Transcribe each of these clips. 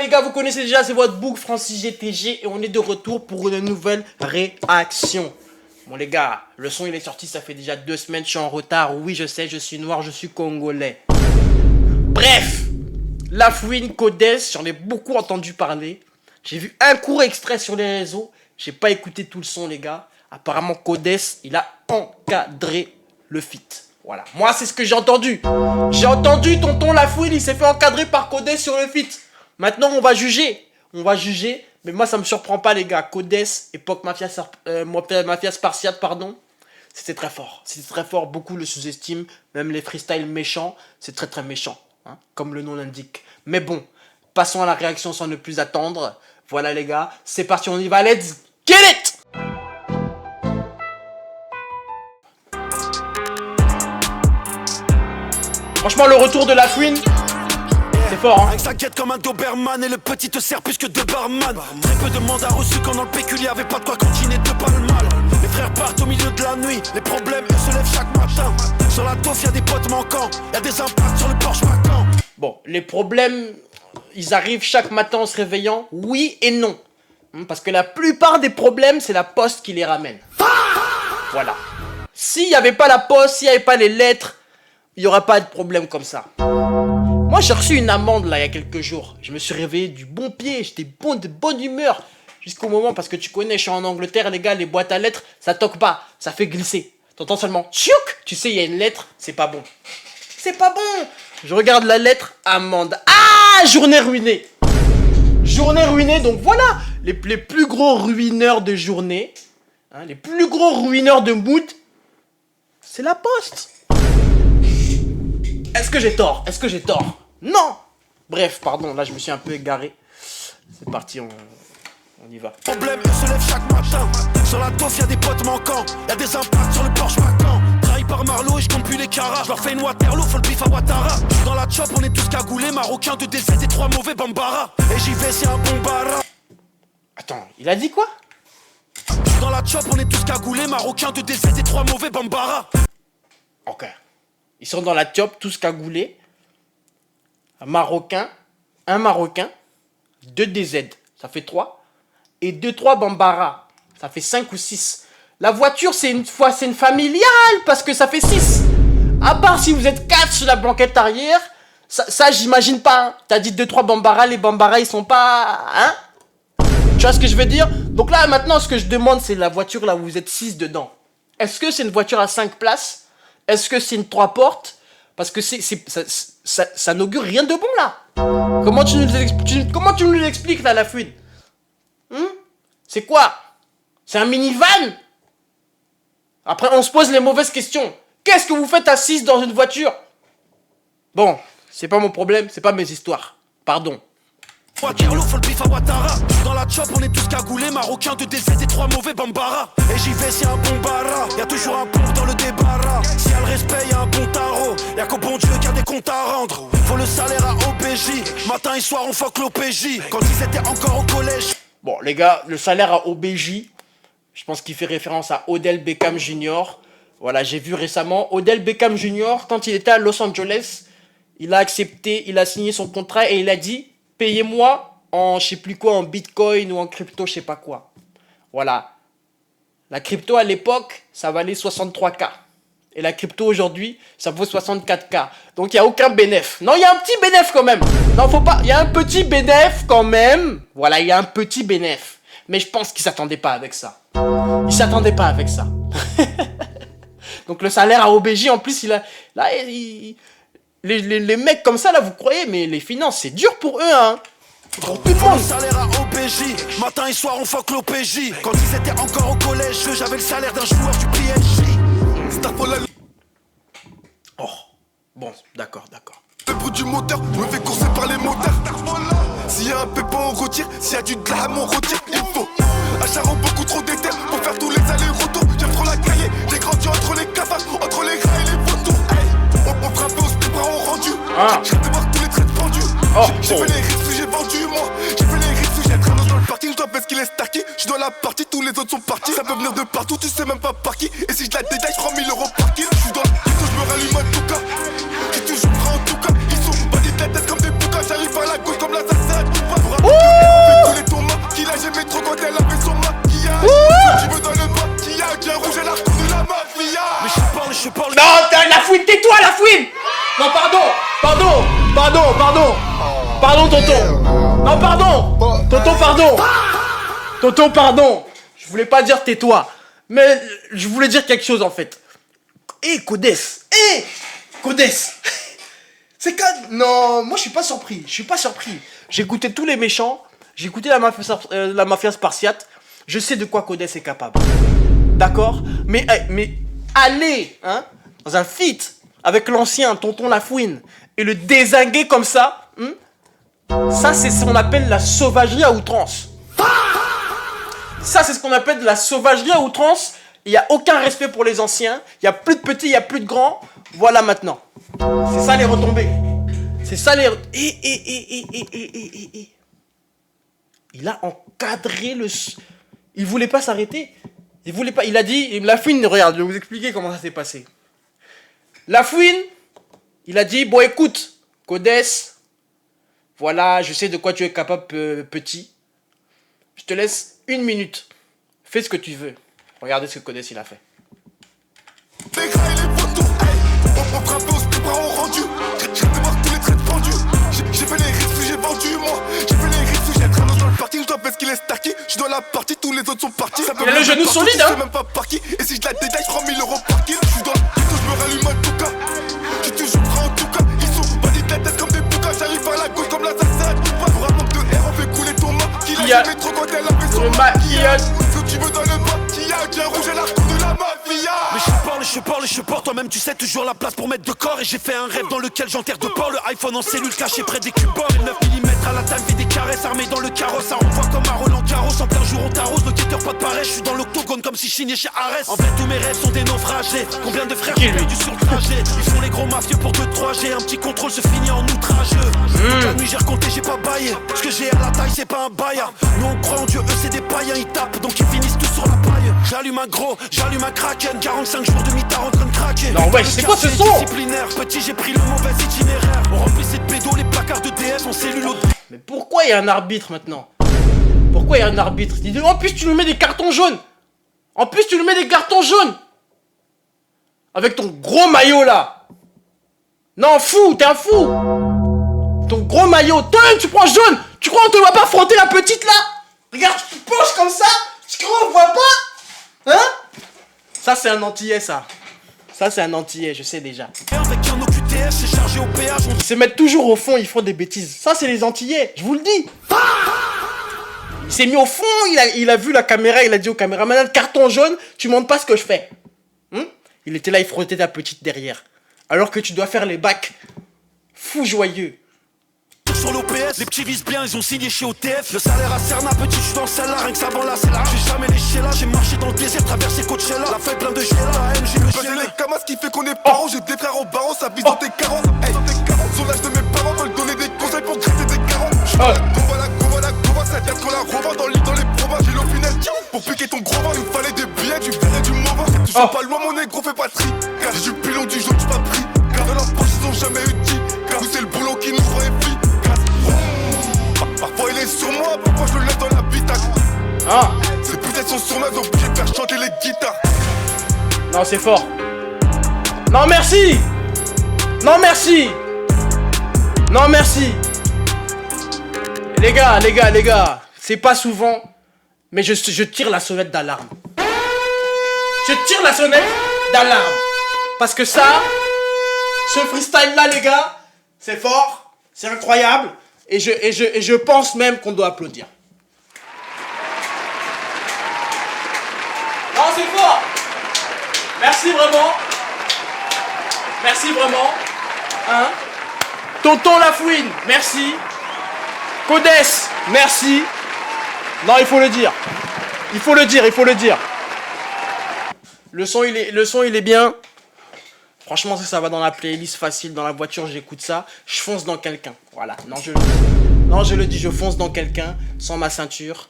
les gars, vous connaissez déjà, c'est votre book Francis GTG et on est de retour pour une nouvelle réaction. Bon les gars, le son il est sorti, ça fait déjà 2 semaines, je suis en retard. Oui je sais, je suis noir, je suis congolais. Bref, Lafouine, Codes, j'en ai beaucoup entendu parler. J'ai vu un court extrait sur les réseaux, j'ai pas écouté tout le son les gars. Apparemment Codes, il a encadré le feat. Voilà, moi c'est ce que j'ai entendu. J'ai entendu tonton Lafouine, il s'est fait encadrer par Codes sur le feat. Maintenant on va juger. Mais moi ça me surprend pas les gars. Codes, époque Mafia Spartiate, pardon. C'était très fort, beaucoup le sous-estiment. Même les freestyles méchants, c'est très méchant, hein, comme le nom l'indique. Mais bon, passons à la réaction sans ne plus attendre. Voilà les gars, c'est parti, on y va, let's get it. Franchement le retour de Lafouine, c'est fort hein. Avec sa quête comme un Doberman et le petit te sert plus que de barman. Très peu de mandats reçus quand dans le pécule avait pas de quoi continuer de pas le mal. Les frères partent au milieu de la nuit, les problèmes eux se lèvent chaque matin. Sur la toffe y'a des potes manquants, y'a des impacts sur le Porsche Macan. Bon, les problèmes, ils arrivent chaque matin en se réveillant, oui et non. Parce que la plupart des problèmes, c'est la poste qui les ramène. Voilà. S'il n'y avait pas la poste, s'il n'y avait pas les lettres, il n'y aurait pas de problème comme ça. Moi, j'ai reçu une amende là il y a quelques jours. Je me suis réveillé du bon pied, j'étais de bonne humeur. Jusqu'au moment, parce que tu connais, je suis en Angleterre, les gars, les boîtes à lettres, ça toque pas, ça fait glisser. T'entends seulement tchouk, tu sais, il y a une lettre, c'est pas bon. C'est pas bon. Je regarde la lettre, amende. Ah, journée ruinée. Journée ruinée, donc voilà, les plus gros ruineurs de journée, hein, les plus gros ruineurs de mood, c'est la poste. Est-ce que j'ai tort? Non. Bref, pardon, là je me suis un peu égaré. C'est parti, on y va. Problème eux se lèvent chaque matin. Sur la toffe y'a des potes manquants, y'a des impacts sur le Porsche Macan. Trahi par Marlowe et je compte plus les carats. Je leur fais une Waterloo, faut le bif à Ouattara. Dans la chop on est tous cagoulés, marocains de DZ et 3 mauvais bambara. Et j'y vais c'est un bon bara. Attends, il a dit quoi? Dans la chop on est tous cagoulés, marocains de DZ et 3 mauvais bambara. Ok. Ils sont dans la chop, tous cagoulés. Un Marocain, 2 DZ, ça fait 3. Et 2-3 Bambara, ça fait 5 ou 6. La voiture, c'est une familiale, parce que ça fait 6. À part si vous êtes 4 sur la banquette arrière, ça j'imagine pas. Hein. T'as dit 2-3 Bambara, les Bambara, ils sont pas... Hein? Tu vois ce que je veux dire? Donc là, maintenant, ce que je demande, c'est la voiture là où vous êtes 6 dedans. Est-ce que c'est une voiture à 5 places? Est-ce que c'est une 3 portes? Parce que ça n'augure rien de bon là. Comment tu nous l'expliques là, Lafouine? C'est quoi? C'est un minivan? Après on se pose les mauvaises questions. Qu'est-ce que vous faites à 6 dans une voiture? Bon, c'est pas mon problème, c'est pas mes histoires. Pardon. Waterloo, faut le bif à Ouattara. Dans la chop on est tous cagoulés, marocains de DZ et 3 mauvais bambara. Et j'y vais c'est un bon bara, y'a toujours un pompe dans le débarras. Si y'a le respect y'a un bon tarot, y'a qu'au bon Dieu qu'il y a des comptes à rendre. Faut le salaire à OBJ, matin et soir on fuck l'OPJ. Quand ils étaient encore au collège. Bon les gars, le salaire à OBJ, je pense qu'il fait référence à Odell Beckham Jr. Voilà, j'ai vu récemment Odell Beckham Jr. quand il était à Los Angeles, il a accepté, il a signé son contrat et il a dit payez-moi en je sais plus quoi, en bitcoin ou en crypto, je sais pas quoi. Voilà. La crypto à l'époque, ça valait 63K. Et la crypto aujourd'hui, ça vaut 64K. Donc il n'y a aucun bénéf. Non, il y a un petit bénéf quand même. Non, faut pas. Il y a un petit bénéf quand même. Voilà, il y a un petit bénéf. Mais je pense qu'ils s'attendaient pas avec ça. Ils s'attendaient pas avec ça. Donc le salaire à OBJ, en plus, les mecs comme ça, là, vous croyez, mais les finances, c'est dur pour eux, hein. Pour tout le monde. Salaire à OBJ, matin et soir on fuck l'OPJ. Quand ils étaient encore au collège, j'avais le salaire d'un joueur du PSG. Oh, bon, d'accord. Le bruit du moteur me fait courser par les motards. S'il y a un pépin on retire, s'il y a du drame on retire. Il faut un charron beaucoup trop d'éther pour faire tous les allers-retours. J'aime trop la cahier, j'ai grandi entre les cafards, entre les rats et les vautours. Hey, on frappait au split bras au rendu. J'ai de voir tous les traits pendus. J'ai fait les risques, j'ai vendu moi. J'ai fait les risques, j'ai un traîneau dans le parking. Je dois parce qu'il est stacké. Je dois la partie, tous les autres sont partis. Ça peut venir de partout, tu sais même pas par qui. Et si je la détaille, je prends 1000 € par kill. Je suis dans le je me rallume en tout cas. J'ai toujours prêt en tout cas. Ils sont bandits de la tête comme des boucas. J'arrive à la gauche comme l'assassin. Tais-toi, la fouine. Non, pardon, tonton. Non, pardon. Tonton, pardon. Tonton, pardon. Je voulais pas dire tais-toi. Mais je voulais dire quelque chose, en fait. Codes. Codes. C'est quand... Non, moi, je suis pas surpris. J'ai écouté tous les méchants. J'ai écouté la mafia spartiate. Je sais de quoi Codes est capable. D'accord, mais aller dans un feat avec l'ancien tonton Lafouine et le dézinguer comme ça, ça c'est ce qu'on appelle la sauvagerie à outrance. Ça c'est ce qu'on appelle de la sauvagerie à outrance. Il n'y a aucun respect pour les anciens. Il n'y a plus de petits, il n'y a plus de grands. Voilà maintenant. C'est ça les retombées. C'est ça les... Il a encadré le... Il voulait pas s'arrêter. Il voulait pas. Il a dit... Lafouine, regarde, je vais vous expliquer comment ça s'est passé. Lafouine, il a dit, bon écoute, Codes, voilà, je sais de quoi tu es capable, petit. Je te laisse 1 minute. Fais ce que tu veux. Regardez ce que Codes il a fait. Les gars et les poteaux, on frappe au split, bras au rendu. J'ai de voir tous les traits pendus. J'ai fait les risques, j'ai vendu moi. J'ai fait les risques, j'ai traîné dans le parking. Je dois faire ce qu'il est stacké. Je suis dans la partie, tous les autres sont partis. Il a le genou solide, hein. Je sais même pas par qui. Et si je la détaille, je prends 1000 euros par kill. Je suis dans le pico, je me rallume en tout cas. Je suis toujours prêt en tout cas. Ils sont bandits de la tête comme des boucas. J'arrive à la gauche comme l'assassin. Pour un manque de air, on fait couler ton mât. Qui a jamais trop quand elle avait son maquillage. Ce que tu veux dans le maquillage. J'ai rouge et la cour de la mafia. Mais je porte, toi-même tu sais toujours la place pour mettre de corps. Et j'ai fait un rêve dans lequel j'enterre de porc. Le iPhone en cellule caché près des cubes. Et 9 mm à la taille, fait des caresses armées dans le carrosse. Ça renvoie comme un Roland Garros. En plein jour on t'arrose, le guetteur pas de pareil. Je suis dans l'octogone comme si je signais chez Arès. En fait tous mes rêves sont des naufragés. Combien de frères qui payent du sur le trajet. Ils font les gros mafieux pour 2-3G. Un petit contrôle se finit en outrageux. La nuit j'ai recompté, j'ai pas baillé. Ce que j'ai à la taille c'est pas un baïa. Nous on croit en Dieu, eux c'est des païens. Ils tapent donc ils finissent tous sur la paille. J'allume un gros, j'allume un kraken. 45 jours de mitard en train de craquer. Non ouais, c'est quoi ce son? Disciplinaire, petit j'ai pris le mauvais itinéraire. On remplissait de pédos les placards de DS en cellule. Mais pourquoi il y a un arbitre maintenant? Pourquoi il y a un arbitre? En plus tu nous mets des cartons jaunes. Avec ton gros maillot là. Non fou, t'es un fou. Ton gros maillot, toi-même tu prends jaune. Tu crois qu'on te voit pas frotter la petite là? Regarde, tu te penches comme ça. Tu crois qu'on voit pas? Hein? Ça c'est un antillais ça. Ça c'est un antillais, je sais déjà. Avec un OQTF, c'est chargé au péage. Ils se mettent toujours au fond, ils font des bêtises. Ça c'est les antillais, je vous le dis. Il s'est mis au fond, il a vu la caméra, il a dit au caméraman, le carton jaune, tu montres pas ce que je fais. Il était là, il frottait ta petite derrière. Alors que tu dois faire les bacs. Fou joyeux. Sur l'OPS, les petits visent bien, ils ont signé chez OTF. Le salaire à Cerna, petit, je suis dans celle-là, rien que ça là, c'est là. J'ai jamais léché là, j'ai marché dans le désert, traversé Coachella. La feuille plein de Gela, la haine, j'ai le J'ai les camas qui fait qu'on est parents. J'ai des frères au baron, ça vise dans tes 40. Sur l'âge de mes parents, veulent donner des conseils pour gratter des 40. Gova, ça tête qu'on la revend dans les provinces. J'ai l'opinel, pour piquer ton gros vent, il me fallait des billets, du verre et du mauvais. Tu sens pas loin, mon négro fait pas tri. Car j'ai du pilon du jaune, tu pas pris. Car de leur poche, ils ont jamais eu de dit. Car nous, c'est le boulot qui nous rend épis. Parfois il est sur moi, parfois je le laisse dans l'habitacle. Ces putains sont sur moi, ils ont obligé de faire chanter les guitares. Non, c'est fort. Non, merci. Non, merci. Non, merci. Les gars, c'est pas souvent, mais je tire la sonnette d'alarme. Je tire la sonnette d'alarme. Parce que ça, ce freestyle-là, les gars, c'est fort, c'est incroyable. Et je pense même qu'on doit applaudir. Non, c'est fort. Merci vraiment. Merci vraiment. Hein? Tonton Lafouine, merci. Codes, merci. Non, il faut le dire. Il faut le dire. Le son, il est bien. Franchement, ça va dans la playlist facile, dans la voiture, j'écoute ça, je fonce dans quelqu'un. Voilà, non, je le dis, je fonce dans quelqu'un, sans ma ceinture.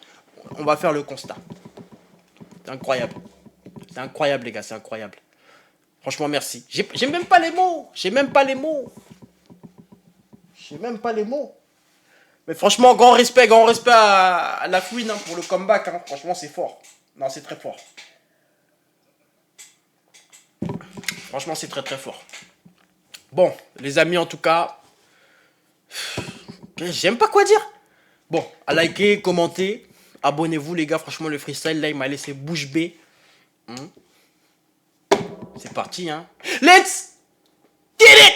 On va faire le constat. C'est incroyable. C'est incroyable, les gars, c'est incroyable. Franchement, merci. J'ai même pas les mots. Mais franchement, grand respect à Lafouine pour le comeback. Hein. Franchement, c'est fort. Non, c'est très fort. Franchement, c'est très fort. Bon, les amis, en tout cas, j'aime pas quoi dire. Bon, à liker, commenter, abonnez-vous les gars. Franchement, le freestyle là, il m'a laissé bouche bée. C'est parti, hein. Let's get it!